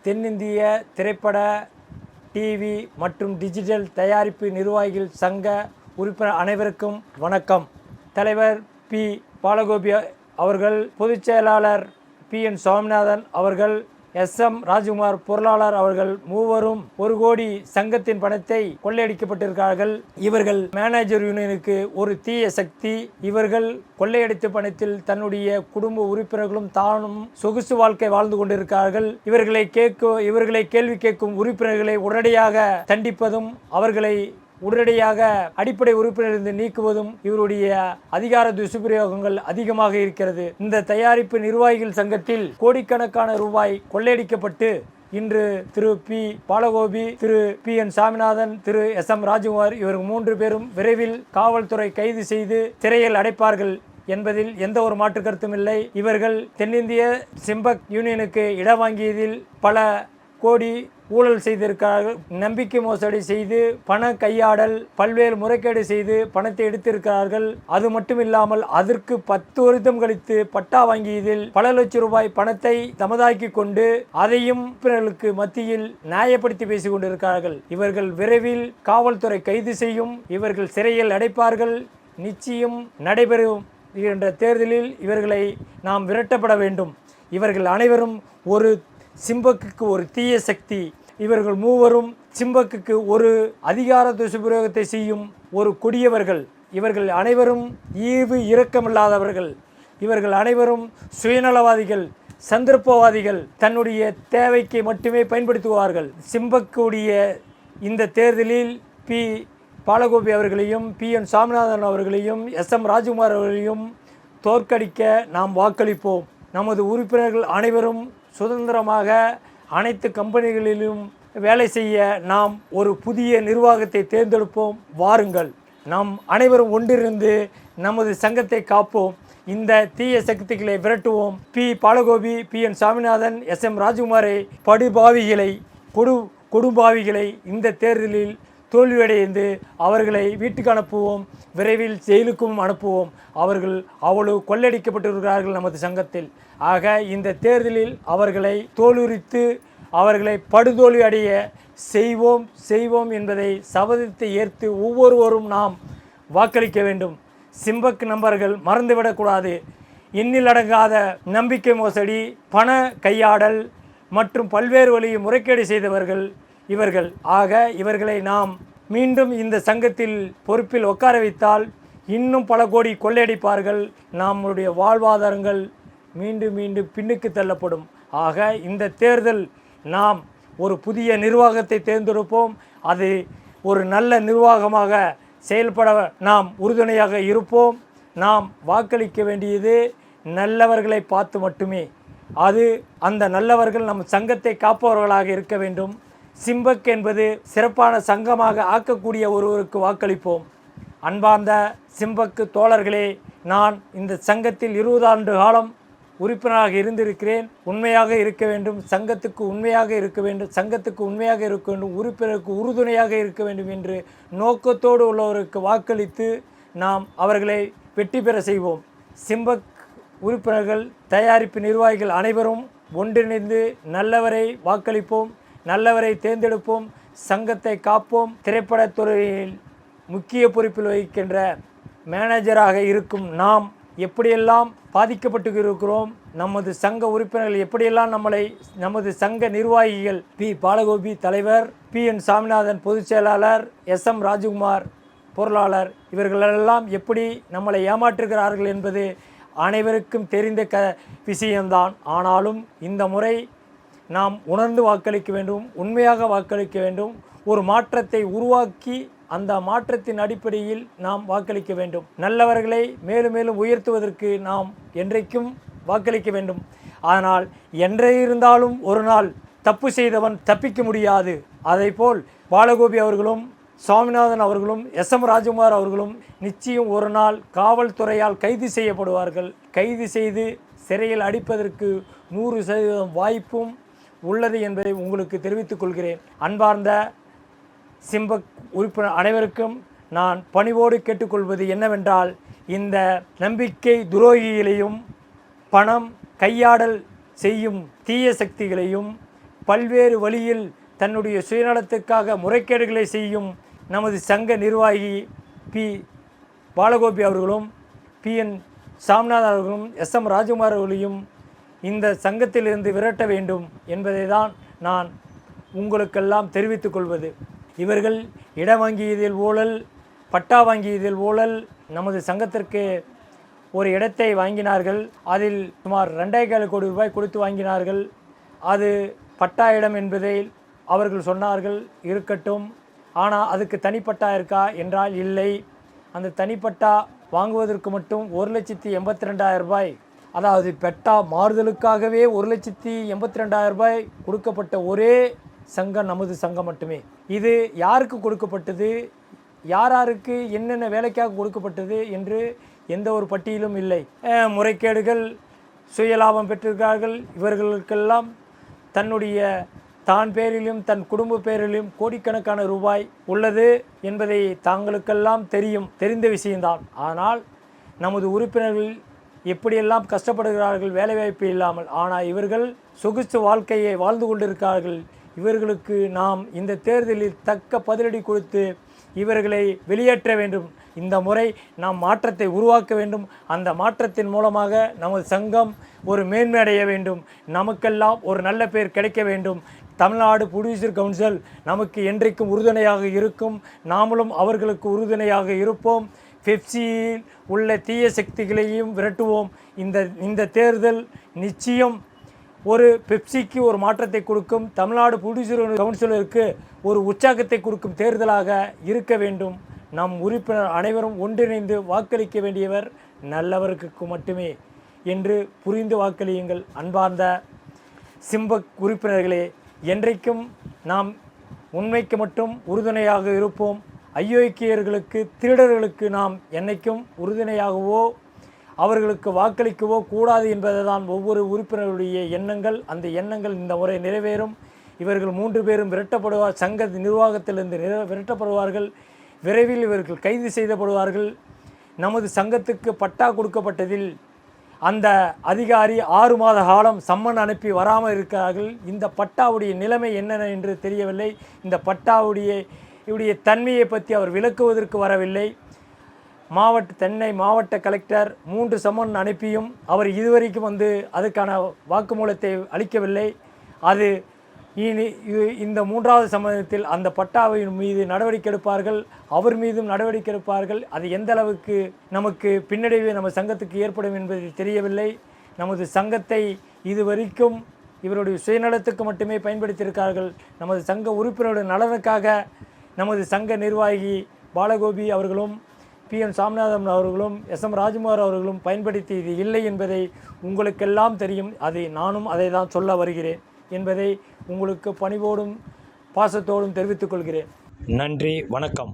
தென்னிந்திய திரைப்பட டிவி மற்றும் டிஜிட்டல் தயாரிப்பு நிர்வாகிகள் சங்க உறுப்பினர் அனைவருக்கும் வணக்கம். தலைவர் பி பாலகோபி அவர்கள், பொதுச் செயலாளர் PN சுவாமிநாதன் அவர்கள், SM ராஜ்குமார் பொருளாளர் அவர்கள் மூவரும் 1 கோடி சங்கத்தின் பணத்தை கொள்ளையடிக்கப்பட்டிருக்கிறார்கள். இவர்கள் மேனேஜர் யூனியனுக்கு ஒரு தீய சக்தி. இவர்கள் கொள்ளையடித்த பணத்தில் தன்னுடைய குடும்ப உறுப்பினர்களும் தானும் சொகுசு வாழ்க்கை வாழ்ந்து கொண்டிருக்கிறார்கள். இவர்களை கேள்வி கேட்கும் உறுப்பினர்களை உடனடியாக தண்டிப்பதும் அவர்களை உடனடியாக அடிப்படை உறுப்பினரிலிருந்து நீக்குவதும் இவருடைய அதிகார துஷ்பிரயோகங்கள் அதிகமாக இருக்கிறது. இந்த தயாரிப்பு நிர்வாகிகள் சங்கத்தில் கோடிக்கணக்கான ரூபாய் கொள்ளையடிக்கப்பட்டு இன்று திரு பி பாலகோபி, திரு PN சாமிநாதன், திரு SM ராஜ்குமார் இவர்கள் 3 பேரும் விரைவில் காவல்துறை கைது செய்து சிறையில் அடைப்பார்கள் என்பதில் எந்த ஒரு மாற்று கருத்தும் இல்லை. இவர்கள் தென்னிந்திய சிம்பக் யூனியனுக்கு இடம் வாங்கியதில் பல கோடி ஊழல் செய்திருக்கிறார்கள். நம்பிக்கை மோசடி செய்து பண கையாடல், பல்வேறு முறைகேடு செய்து பணத்தை எடுத்திருக்கிறார்கள். அது மட்டும் இல்லாமல் அதற்கு 10 வருடம் கழித்து பட்டா வாங்கியதில் பல லட்சம் ரூபாய் பணத்தை தமதாக்கி கொண்டு அதையும் உறுப்பினர்களுக்கு மத்தியில் நியாயப்படுத்தி பேசிக் கொண்டிருக்கிறார்கள். இவர்கள் விரைவில் காவல்துறை கைது செய்யும். இவர்கள் சிறையில் அடைப்பார்கள். நிச்சயம் நடைபெறும் என்ற தேர்தலில் இவர்களை நாம் விரட்டப்பட வேண்டும். இவர்கள் அனைவரும் ஒரு சிம்பக்குக்கு ஒரு தீய சக்தி. இவர்கள் மூவரும் சிம்பக்குக்கு ஒரு அதிகார துஷ்பிரயோகத்தை செய்யும் ஒரு கொடியவர்கள். இவர்கள் அனைவரும் ஈவு இரக்கமில்லாதவர்கள். இவர்கள் அனைவரும் சுயநலவாதிகள், சந்தர்ப்பவாதிகள். தன்னுடைய தேவைக்கு மட்டுமே பயன்படுத்துவார்கள். சிம்பக்குடைய இந்த தேர்தலில் பி பாலகோபி அவர்களையும், PN சாமிநாதன் அவர்களையும், SM ராஜ்குமார் அவர்களையும் தோற்கடிக்க நாம் வாக்களிப்போம். நமது உறுப்பினர்கள் அனைவரும் சுதந்திரமாக அனைத்து கம்பெனிகளிலும் வேலை செய்ய நாம் ஒரு புதிய நிர்வாகத்தை தேர்ந்தெடுப்போம். வாருங்கள், நாம் அனைவரும் ஒன்றிருந்து நமது சங்கத்தை காப்போம். இந்த தீய சக்திகளை விரட்டுவோம். P Balagopi, PN Saminathan, SM ராஜ்குமாரை, படுபாவிகளை, கொடும்பாவிகளை இந்த தேர்தலில் தோல்வியடைந்து அவர்களை வீட்டுக்கு அனுப்புவோம். விரைவில் ஜெயிலுக்கும் அனுப்புவோம். அவர்கள் அவ்வளவு கொள்ளையடிக்கப்பட்டிருக்கிறார்கள் நமது சங்கத்தில். ஆக இந்த தேர்தலில் அவர்களை தோலுரித்து அவர்களை படுதோல்வி அடைய செய்வோம் என்பதை சபதத்தை ஏற்று ஒவ்வொருவரும் நாம் வாக்களிக்க வேண்டும். சிம்பக் நம்பர்கள் மறந்துவிடக்கூடாது. எண்ணில் அடங்காத நம்பிக்கை மோசடி, பண கையாடல் மற்றும் பல்வேறு வழியில் முறைகேடு செய்தவர்கள் இவர்கள். ஆக இவர்களை நாம் மீண்டும் இந்த சங்கத்தில் பொறுப்பில் உட்கார வைத்தால் இன்னும் பல கோடி கொள்ளையடிப்பார்கள். நம்முடைய வாழ்வாதாரங்கள் மீண்டும் பின்னுக்கு தள்ளப்படும். ஆக இந்த தேர்தல் நாம் ஒரு புதிய நிர்வாகத்தை தேர்ந்தெடுப்போம். அது ஒரு நல்ல நிர்வாகமாக செயல்பட நாம் உறுதுணையாக இருப்போம். நாம் வாக்களிக்க வேண்டியது நல்லவர்களை பார்த்து மட்டுமே. அந்த நல்லவர்கள் நம் சங்கத்தை காப்பவர்களாக இருக்க வேண்டும். சிம்பக் என்பது சிறப்பான சங்கமாக ஆக்கக்கூடிய ஒருவருக்கு வாக்களிப்போம். அன்பார்ந்த சிம்பக்கு தோழர்களே, நான் இந்த சங்கத்தில் 20 ஆண்டு காலம் உறுப்பினராக இருந்திருக்கிறேன். உண்மையாக இருக்க வேண்டும், சங்கத்துக்கு உண்மையாக இருக்க வேண்டும், உறுப்பினருக்கு உறுதுணையாக இருக்க வேண்டும் என்று நோக்கத்தோடு உள்ளவருக்கு வாக்களித்து நாம் அவர்களை வெற்றி பெற செய்வோம். சிம்பக் உறுப்பினர்கள், தயாரிப்பு நிர்வாகிகள் அனைவரும் ஒன்றிணைந்து நல்லவரை வாக்களிப்போம், நல்லவரை தேர்ந்தெடுப்போம், சங்கத்தை காப்போம். திரைப்படத்துறையில் முக்கிய பொறுப்பில் வகிக்கின்ற மேனேஜராக இருக்கும் நாம் எப்படியெல்லாம் பாதிக்கப்பட்டு இருக்கிறோம், நமது சங்க உறுப்பினர்கள் எப்படியெல்லாம் நமது சங்க நிர்வாகிகள் பி பாலகோபி தலைவர், PN சாமிநாதன் பொதுச் செயலாளர், SM ராஜ்குமார் பொருளாளர் இவர்களெல்லாம் எப்படி நம்மளை ஏமாற்றுகிறார்கள் என்பது அனைவருக்கும் தெரிந்த விஷயம்தான். ஆனாலும் இந்த முறை நாம் உணர்ந்து வாக்களிக்க வேண்டும், உண்மையாக வாக்களிக்க வேண்டும். ஒரு மாற்றத்தை உருவாக்கி அந்த மாற்றத்தின் அடிப்படையில் நாம் வாக்களிக்க வேண்டும். நல்லவர்களை மேலும் மேலும் உயர்த்துவதற்கு நாம் என்றைக்கும் வாக்களிக்க வேண்டும். ஆனால் என்றே இருந்தாலும் ஒரு நாள் தப்பு செய்தவன் தப்பிக்க முடியாது. அதைப்போல் பாலகோபி அவர்களும், சுவாமிநாதன் அவர்களும், SM ராஜ்குமார் அவர்களும் நிச்சயம் ஒரு நாள் காவல்துறையால் கைது செய்யப்படுவார்கள். கைது செய்து சிறையில் அடிப்பதற்கு 100% வாய்ப்பும் உள்ளது என்பதை உங்களுக்கு தெரிவித்துக் கொள்கிறேன். அன்பார்ந்த சிம்பக் உறுப்பினர் அனைவருக்கும் நான் பணிவோடு கேட்டுக்கொள்வது என்னவென்றால், இந்த நம்பிக்கை துரோகிகளையும் பணம் கையாடல் செய்யும் தீய சக்திகளையும் பல்வேறு வழியில் தன்னுடைய சுயநலத்துக்காக முறைகேடுகளை செய்யும் நமது சங்க நிர்வாகி பி பாலகோபி அவர்களும் PN சாமிநாதன் அவர்களும் SM ராஜகுமார் அவர்களையும் இந்த சங்கத்திலிருந்து விரட்ட வேண்டும் என்பதை தான் நான் உங்களுக்கெல்லாம் தெரிவித்துக் கொள்வது. இவர்கள் இடம் வாங்கியதில் ஊழல், பட்டா வாங்கியதில் ஊழல், நமது சங்கத்திற்கு ஒரு இடத்தை வாங்கினார்கள். அதில் சுமார் 2,4 கோடி ரூபாய் கொடுத்து வாங்கினார்கள். அது பட்டா இடம் என்பதை அவர்கள் சொன்னார்கள். இருக்கட்டும், ஆனால் அதுக்கு தனிப்பட்டா இருக்கா என்றால் இல்லை. அந்த தனிப்பட்டா வாங்குவதற்கு மட்டும் 1,82,000 ரூபாய், அதாவது பட்டா மாறுதலுக்காகவே 1,82,000 ரூபாய் கொடுக்கப்பட்ட ஒரே சங்கம் நமது சங்கம் மட்டுமே. இது யாருக்கு கொடுக்கப்பட்டது, யாருக்கு என்னென்ன வேலைக்காக கொடுக்கப்பட்டது என்று எந்த ஒரு பட்டியலும் இல்லை. முறைகேடுகள், சுயலாபம் பெற்றிருக்கிறார்கள். இவர்களுக்கெல்லாம் தன்னுடைய தான் பேரிலும் தன் குடும்ப பேரிலும் கோடிக்கணக்கான ரூபாய் உள்ளது என்பதை தாங்களுக்கெல்லாம் தெரிந்த விஷயம்தான். ஆனால் நமது உறுப்பினர்கள் எப்படியெல்லாம் கஷ்டப்படுகிறார்கள் வேலைவாய்ப்பு இல்லாமல். ஆனால் இவர்கள் சொகுசு வாழ்க்கையை வாழ்ந்து கொண்டிருக்கிறார்கள். இவர்களுக்கு நாம் இந்த தேர்தலில் தக்க பதிலடி கொடுத்து இவர்களை வெளியேற்ற வேண்டும். இந்த முறை நாம் மாற்றத்தை உருவாக்க வேண்டும். அந்த மாற்றத்தின் மூலமாக நமது சங்கம் ஒரு மேன்மையடைய வேண்டும். நமக்கெல்லாம் ஒரு நல்ல பேர் கிடைக்க வேண்டும். தமிழ்நாடு புரொடியூசர் கவுன்சில் நமக்கு என்றைக்கும் உறுதுணையாக இருக்கும். நாமளும் அவர்களுக்கு உறுதுணையாக இருப்போம். பெப்சியில் உள்ள தீய சக்திகளையும் விரட்டுவோம். இந்த தேர்தல் நிச்சயம் ஒரு பெப்சிக்கு ஒரு மாற்றத்தை கொடுக்கும், தமிழ்நாடு புரொடியூசர் கவுன்சிலருக்கு ஒரு உற்சாகத்தை கொடுக்கும் தேர்தலாக இருக்க வேண்டும். நம் உறுப்பினர் அனைவரும் ஒன்றிணைந்து வாக்களிக்க வேண்டியவர் நல்லவருக்கு மட்டுமே என்று புரிந்து வாக்களியுங்கள். அன்பார்ந்த சிம்பக் உறுப்பினர்களே, என்றைக்கும் நாம் உண்மைக்கு மட்டும் உறுதுணையாக இருப்போம். ஐயோக்கியர்களுக்கு, திருடர்களுக்கு நாம் என்னைக்கும் உறுதுணையாகவோ அவர்களுக்கு வாக்களிக்கவோ கூடாது என்பதை தான் ஒவ்வொரு உறுப்பினருடைய எண்ணங்கள். அந்த எண்ணங்கள் இந்த முறை நிறைவேறும். இவர்கள் 3 பேரும் விரட்டப்படுவார், சங்க நிர்வாகத்திலிருந்து விரட்டப்படுவார்கள். விரைவில் இவர்கள் கைது செய்யப்படுவார்கள். நமது சங்கத்துக்கு பட்டா கொடுக்கப்பட்டதில் அந்த அதிகாரி 6 மாத காலம் சம்மன் அனுப்பி வராமல் இருக்கிறார்கள். இந்த பட்டாவுடைய நிலைமை என்னென்ன என்று தெரியவில்லை. இந்த பட்டாவுடைய தன்மையை பற்றி அவர் விளக்குவதற்கு வரவில்லை. தென்னை மாவட்ட கலெக்டர் 3 சம்மன் அனுப்பியும் அவர் இதுவரைக்கும் அதுக்கான வாக்குமூலத்தை அளிக்கவில்லை. அது இந்த 3வது சம்மதத்தில் அந்த பட்டாவின் மீது நடவடிக்கை எடுப்பார்கள், அவர் மீதும் நடவடிக்கை எடுப்பார்கள். அது எந்த அளவுக்கு நமக்கு பின்னடைவு நம்ம சங்கத்துக்கு ஏற்படும் என்பது தெரியவில்லை. நமது சங்கத்தை இதுவரைக்கும் இவருடைய சுயநலத்துக்கு மட்டுமே பயன்படுத்தியிருக்கார்கள். நமது சங்க உறுப்பினருடைய நலனுக்காக நமது சங்க நிர்வாகி பாலகோபி அவர்களும் PN சாமிநாதன் அவர்களும் SM ராஜகுமார் அவர்களும் பயன்படுத்தியது இல்லை என்பதை உங்களுக்கெல்லாம் தெரியும். நானும் அதை தான் சொல்ல வருகிறேன் என்பதை உங்களுக்கு பணிவோடும் பாசத்தோடும் தெரிவித்துக் கொள்கிறேன். நன்றி, வணக்கம்.